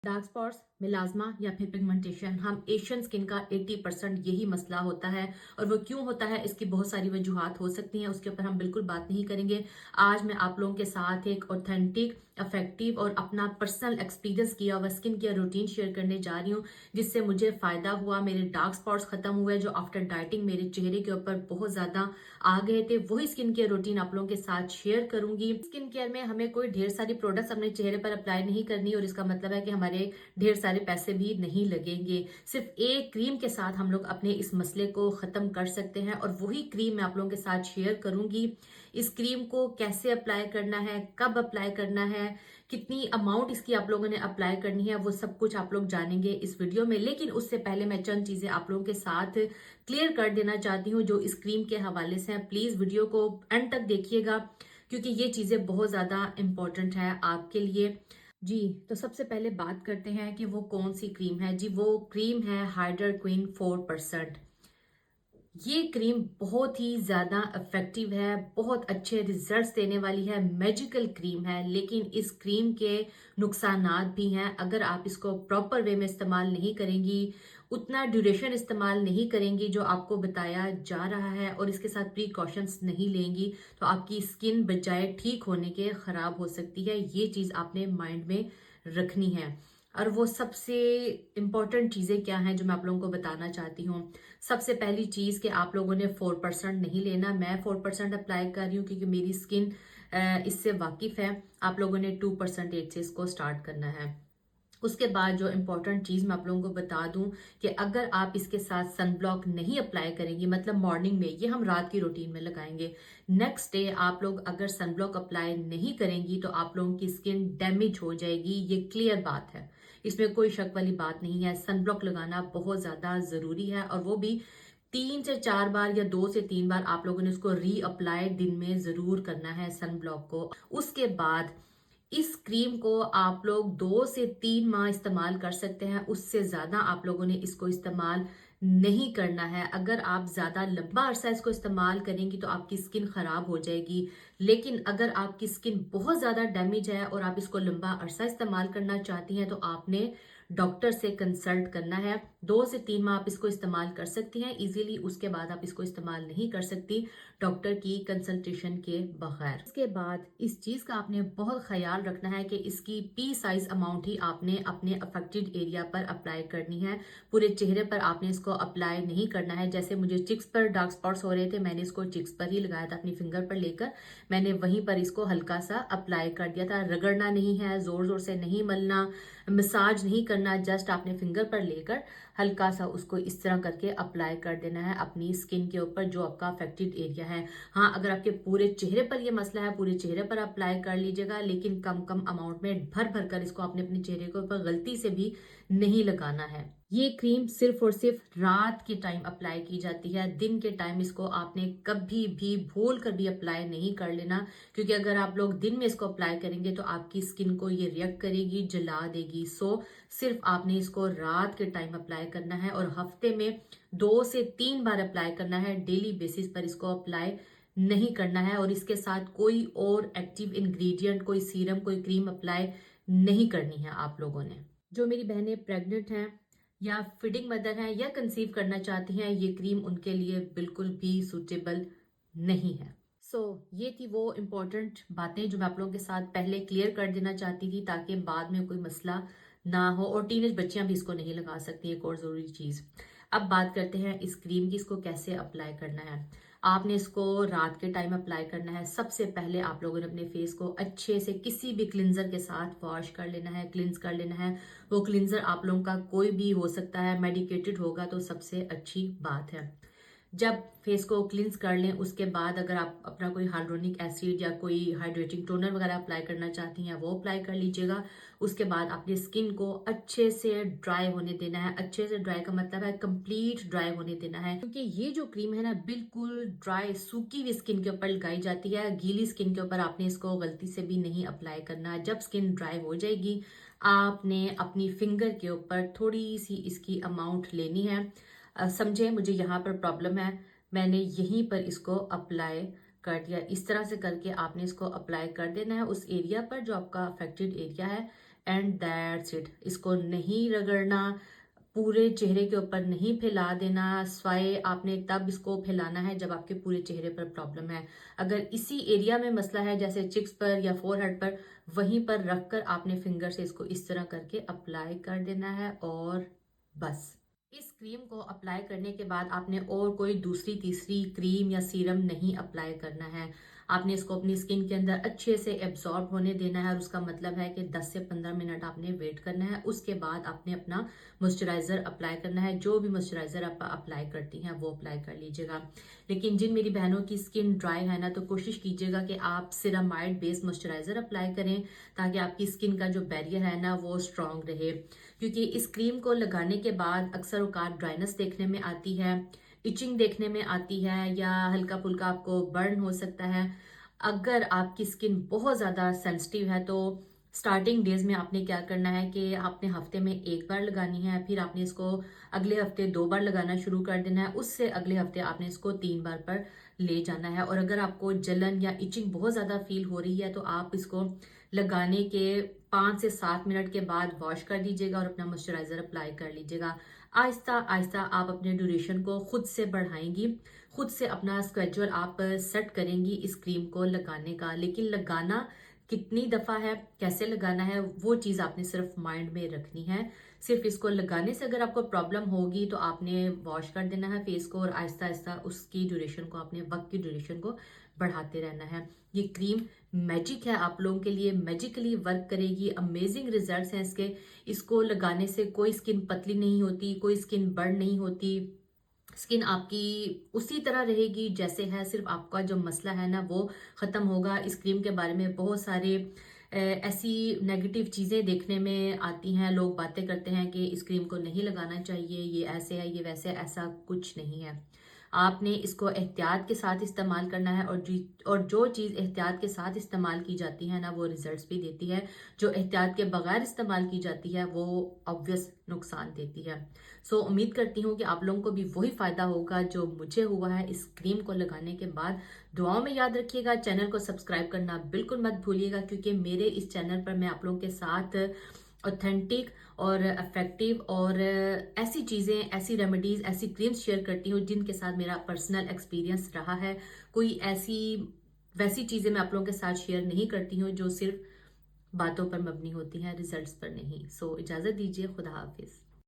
Dark spots, मिलाज़्मा या फिर pigmentation, हम एशियन स्किन का 80% यही मसला होता है। और वो क्यों होता है, इसकी बहुत सारी वजूहात हो सकती हैं, उसके ऊपर हम बिल्कुल बात नहीं करेंगे। आज मैं आप लोगों के साथ एक ऑथेंटिक, इफेक्टिव और अपना पर्सनल एक्सपीरियंस किया हुआ स्किन केयर रूटीन शेयर करने जा रही हूँ, जिससे मुझे फायदा हुआ। मेरे डार्क स्पॉट्स खत्म हुए जो आफ्टर डाइटिंग मेरे चेहरे के ऊपर बहुत ज्यादा आ गए थे। वही स्किन केयर रूटीन आप लोगों के साथ शेयर करूंगी। स्किन केयर में हमें कोई ढेर सारी प्रोडक्ट्स अपने चेहरे पर अप्लाई नहीं करनी, और इसका मतलब है कि हमारे ढेर सारे पैसे भी नहीं लगेंगे। सिर्फ एक क्रीम के साथ हम लोग अपने इस मसले को खत्म कर सकते हैं, और वही क्रीम मैं आप लोगों के साथ शेयर करूंगी। इस क्रीम को कैसे अप्लाई करना है, कब अप्लाई करना है, कितनी अमाउंट इसकी आप लोगों ने अप्लाई करनी है, वो सब कुछ आप लोग जानेंगे इस वीडियो में। लेकिन उससे पहले मैं चंद चीजें आप लोगों के साथ क्लियर कर देना चाहती हूँ जो इस क्रीम के हवाले से हैं। प्लीज वीडियो को एंड तक देखिएगा, क्योंकि ये चीजें बहुत ज्यादा इंपॉर्टेंट है आपके लिए। जी, तो सबसे पहले बात करते हैं कि वो कौन सी क्रीम है। जी, वो क्रीम है हाइड्रा क्वीन 4%। ये क्रीम बहुत ही ज्यादा इफेक्टिव है, बहुत अच्छे रिजल्ट्स देने वाली है, मैजिकल क्रीम है। लेकिन इस क्रीम के नुकसानात भी हैं। अगर आप इसको प्रॉपर वे में इस्तेमाल नहीं करेंगी, उतना ड्यूरेशन इस्तेमाल नहीं करेंगी जो आपको बताया जा रहा है, और इसके साथ प्रिकॉशंस नहीं लेंगी, तो आपकी स्किन बजाय ठीक होने के खराब हो सकती है। ये चीज आपने माइंड में रखनी है। और वो सबसे इम्पोर्टेंट चीजें क्या हैं जो मैं आप लोगों को बताना चाहती हूँ। सबसे पहली चीज कि आप लोगों ने 4% नहीं लेना। मैं 4% अप्लाई कर रही हूँ क्योंकि मेरी स्किन इससे वाकिफ है। आप लोगों ने 2% से इसको स्टार्ट करना है। उसके बाद जो इम्पोर्टेंट चीज मैं आप लोगों को बता दूं कि अगर आप इसके साथ सनब्लॉक नहीं अप्लाई करेंगी, मतलब मॉर्निंग में, ये हम रात की रूटीन में लगाएंगे, नेक्स्ट डे आप लोग अगर सनब्लॉक अप्लाई नहीं करेंगी तो आप लोगों की स्किन डैमेज हो जाएगी। ये क्लियर बात है, इसमें कोई शक वाली बात नहीं है। सनब्लॉक लगाना बहुत ज्यादा जरूरी है, और वो भी 3 से 4 बार या 2 से 3 बार आप लोगों ने उसको री अप्लाई दिन में जरूर करना है सन ब्लॉक को। उसके बाद इस क्रीम को आप लोग 2 से 3 माह इस्तेमाल कर सकते हैं, उससे ज्यादा आप लोगों ने इसको इस्तेमाल नहीं करना है। अगर आप ज्यादा लंबा अरसा इसको इस्तेमाल करेंगी तो आपकी स्किन खराब हो जाएगी। लेकिन अगर आपकी स्किन बहुत ज्यादा डैमेज है और आप इसको लंबा अरसा इस्तेमाल करना चाहती हैं तो आपने डॉक्टर से कंसल्ट करना है। 2 से 3 माह आप इसको इस्तेमाल कर सकती हैं इजीली, उसके बाद आप इसको इस्तेमाल नहीं कर सकती डॉक्टर की कंसल्टेशन के बगैर। उसके बाद इस चीज का आपने बहुत ख्याल रखना है कि इसकी पी साइज अमाउंट ही आपने अपने अफेक्टेड एरिया पर अप्लाई करनी है। पूरे चेहरे पर आपने इसको अप्लाई नहीं करना है। जैसे मुझे चिक्स पर डार्क स्पॉट्स हो रहे थे, मैंने इसको चिक्स पर ही लगाया था, अपनी फिंगर पर लेकर मैंने वहीं पर इसको हल्का सा अप्लाई कर दिया था। रगड़ना नहीं है, जोर जोर से नहीं मलना, मसाज नहीं करना, जस्ट आपने फिंगर पर लेकर हल्का सा उसको इस तरह करके अप्लाई कर देना है अपनी स्किन के ऊपर जो आपका अफेक्टेड एरिया है। हाँ, अगर आपके पूरे चेहरे पर ये मसला है, पूरे चेहरे पर अप्लाई कर लीजिएगा, लेकिन कम कम अमाउंट में भर भर कर इसको आपने अपने चेहरे के ऊपर गलती से भी नहीं लगाना है। ये क्रीम सिर्फ और सिर्फ रात के टाइम अप्लाई की जाती है। दिन के टाइम इसको आपने कभी भी भूल कर भी अप्लाई नहीं कर लेना, क्योंकि अगर आप लोग दिन में इसको अप्लाई करेंगे तो आपकी स्किन को ये रिएक्ट करेगी, जला देगी। सो सिर्फ आपने इसको रात के टाइम अप्लाई करना है, और हफ्ते में 2 से 3 बार अप्लाई करना है। डेली बेसिस पर इसको अप्लाई नहीं करना है, और इसके साथ कोई और एक्टिव इंग्रेडिएंट, कोई सीरम, कोई क्रीम अप्लाई नहीं करनी है आप लोगों ने। जो मेरी बहनें प्रेग्नेंट हैं या फीडिंग मदर हैं या कंसीव करना चाहती हैं, ये क्रीम उनके लिए बिल्कुल भी सूटेबल नहीं है। ये थी वो इम्पोर्टेंट बातें जो मैं आप लोगों के साथ पहले क्लियर कर देना चाहती थी, ताकि बाद में कोई मसला ना हो। और टीनेज बच्चियां भी इसको नहीं लगा सकती, एक और जरूरी चीज। अब बात करते हैं इस क्रीम की, इसको कैसे अप्लाई करना है। आपने इसको रात के टाइम अप्लाई करना है। सबसे पहले आप लोगों ने अपने फेस को अच्छे से किसी भी क्लिंजर के साथ वॉश कर लेना है, क्लिंज कर लेना है। वो क्लिंजर आप लोगों का कोई भी हो सकता है, मेडिकेटेड होगा तो सबसे अच्छी बात है। जब फेस को क्लींस कर लें, उसके बाद अगर आप अपना कोई हाइड्रोनिक एसिड या कोई हाइड्रेटिंग टोनर वगैरह अप्लाई करना चाहती हैं वो अप्लाई कर लीजिएगा। उसके बाद अपनी स्किन को अच्छे से ड्राई होने देना है। अच्छे से ड्राई का मतलब है कंप्लीट ड्राई होने देना है, क्योंकि ये जो क्रीम है ना, बिल्कुल ड्राई सूखी हुई स्किन के ऊपर लगाई जाती है। गीली स्किन के ऊपर आपने इसको गलती से भी नहीं अप्लाई करना। जब स्किन ड्राई हो जाएगी, आपने अपनी फिंगर के ऊपर थोड़ी सी इसकी अमाउंट लेनी है। समझे, मुझे यहाँ पर प्रॉब्लम है, मैंने यहीं पर इसको अप्लाई कर दिया। इस तरह से करके आपने इसको अप्लाई कर देना है उस एरिया पर जो आपका अफेक्टेड एरिया है। And that's it. इसको नहीं रगड़ना, पूरे चेहरे के ऊपर नहीं फैला देना, स्वाय आपने तब इसको फैलाना है जब आपके पूरे चेहरे पर प्रॉब्लम है। अगर इसी एरिया में मसला है जैसे चिक्स पर या फोरहेड पर, वहीं पर रखकर आपने फिंगर से इसको इस तरह करके अप्लाई कर देना है और बस। इस क्रीम को अप्लाई करने के बाद आपने और कोई दूसरी तीसरी क्रीम या सीरम नहीं अप्लाई करना है। आपने इसको अपनी स्किन के अंदर अच्छे से एब्जॉर्ब होने देना है और उसका मतलब है कि 10 से 15 मिनट आपने वेट करना है। उसके बाद आपने अपना मॉइस्चराइजर अप्लाई करना है। जो भी मॉइस्चराइजर आप अप्लाई करती हैं वो अप्लाई कर लीजिएगा। लेकिन जिन मेरी बहनों की स्किन ड्राई है ना, तो कोशिश कीजिएगा कि आप सिरामाइड बेस्ड मॉइस्चराइजर अप्लाई करें ताकि आपकी स्किन का जो बैरियर है ना वो स्ट्रांग रहे। क्योंकि इस क्रीम को लगाने के बाद अक्सर औकात ड्राइनेस देखने में आती है, इचिंग देखने में आती है, या हल्का फुल्का आपको बर्न हो सकता है। अगर आपकी स्किन बहुत ज़्यादा सेंसिटिव है तो स्टार्टिंग डेज में आपने क्या करना है कि आपने हफ्ते में एक बार लगानी है, फिर आपने इसको अगले हफ्ते 2 बार लगाना शुरू कर देना है, उससे अगले हफ्ते आपने इसको 3 बार पर ले जाना है। और अगर आपको जलन या इचिंग बहुत ज़्यादा फील हो रही है तो आप इसको लगाने के 5 से 7 मिनट के बाद वॉश कर दीजिएगा और अपना मॉइस्चराइजर अप्लाई कर लीजिएगा। आहिस्ता आहिस्ता आप अपने ड्यूरेशन को खुद से बढ़ाएंगी, खुद से अपना स्केड्यूल आप सेट करेंगी इस क्रीम को लगाने का। लेकिन लगाना कितनी दफा है, कैसे लगाना है, वो चीज आपने सिर्फ माइंड में रखनी है। सिर्फ इसको लगाने से अगर आपको प्रॉब्लम होगी तो आपने वॉश कर देना है फेस को और आहिस्ता आहिस्ता उसकी ड्यूरेशन को, आपने वक्त की ड्यूरेशन को बढ़ाते रहना है। ये क्रीम मैजिक है, आप लोगों के लिए मैजिकली वर्क करेगी। अमेजिंग रिजल्ट्स हैं इसके। इसको लगाने से कोई स्किन पतली नहीं होती, कोई स्किन बर्न नहीं होती, स्किन आपकी उसी तरह रहेगी जैसे है। सिर्फ आपका जो मसला है ना वो खत्म होगा। इस क्रीम के बारे में बहुत सारे ऐसी नेगेटिव चीजें देखने में आती हैं, लोग बातें करते हैं कि इस क्रीम को नहीं लगाना चाहिए, ये ऐसे है, ये वैसे है। ऐसा कुछ नहीं है। आपने इसको एहतियात के साथ इस्तेमाल करना है और जो चीज़ एहतियात के साथ इस्तेमाल की जाती है ना वो रिजल्ट्स भी देती है। जो एहतियात के बगैर इस्तेमाल की जाती है वो ऑब्वियस नुकसान देती है। सो उम्मीद करती हूँ कि आप लोगों को भी वही फायदा होगा जो मुझे हुआ है इस क्रीम को लगाने के बाद। दुआओं में याद रखिएगा, चैनल को सब्सक्राइब करना बिल्कुल मत भूलिएगा, क्योंकि मेरे इस चैनल पर मैं आप लोगों के साथ ऑथेंटिक और इफेक्टिव और ऐसी चीज़ें, ऐसी रेमेडीज, ऐसी क्रीम्स शेयर करती हूँ जिनके साथ मेरा पर्सनल एक्सपीरियंस रहा है। कोई ऐसी वैसी चीज़ें मैं आप लोगों के साथ शेयर नहीं करती हूँ जो सिर्फ बातों पर मबनी होती हैं, रिजल्ट्स पर नहीं। सो इजाज़त दीजिए, खुदा हाफिज़।